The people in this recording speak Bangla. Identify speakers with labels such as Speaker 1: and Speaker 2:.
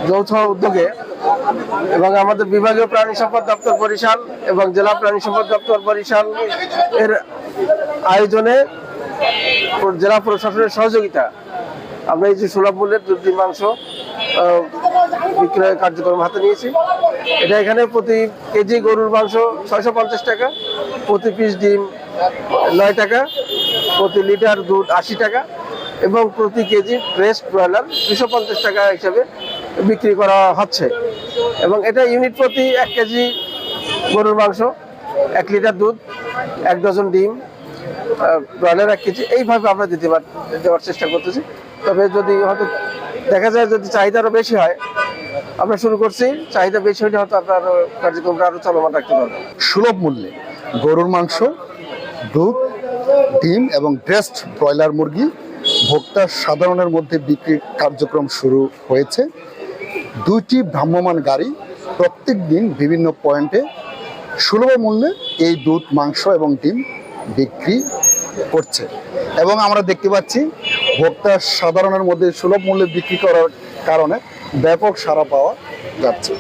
Speaker 1: যৌথ উদ্যোগে এবং আমাদের বিভাগীয় প্রাণী সম্পদ দপ্তর বরিশাল এবং জেলা প্রাণী সম্পদ দপ্তর বরিশাল এর আয়োজনে জেলা প্রশাসনের সহযোগিতা আমরা এই যে সুলভ মূল্যের দুধ মাংস বিক্রয় কার্যক্রম হাতে নিয়েছি। এটা এখানে প্রতি কেজি গরুর মাংস 650 টাকা, প্রতি পিস ডিম 9 টাকা, প্রতি লিটার দুধ 80 টাকা এবং প্রতি কেজি ব্রেস্ট ব্রয়লার 250 টাকা হিসেবে বিক্রি করা হচ্ছে। এবং এটা ইউনিট প্রতি 1 কেজি গরুর মাংস, 1 লিটার দুধ, 1 ডজন ডিম, ব্রয়লার 1 কেজি, এইভাবে আমরা দেওয়ার চেষ্টা করতেছি। তবে যদি হয়তো দেখা যায় যদি চাহিদা আরো বেশি হয়, আমরা শুরু করছি, চাহিদা বেশি হলে হয়তো আপনার কার্যক্রমটা আরো চলমান রাখতে পারবো।
Speaker 2: সুলভ মূল্যে গরুর মাংস, দুধ, ডিম এবং ব্রেস্ট ব্রয়লার মুরগি ভোক্তা সাধারণের মধ্যে বিক্রির কার্যক্রম শুরু হয়েছে। 2টি ভ্রাম্যমাণ গাড়ি প্রত্যেক দিন বিভিন্ন পয়েন্টে সুলভ মূল্যে এই দুধ, মাংস এবং ডিম বিক্রি করছে এবং আমরা দেখতে পাচ্ছি ভোক্তা সাধারণের মধ্যে সুলভ মূল্যে বিক্রি করার কারণে ব্যাপক সাড়া পাওয়া যাচ্ছে।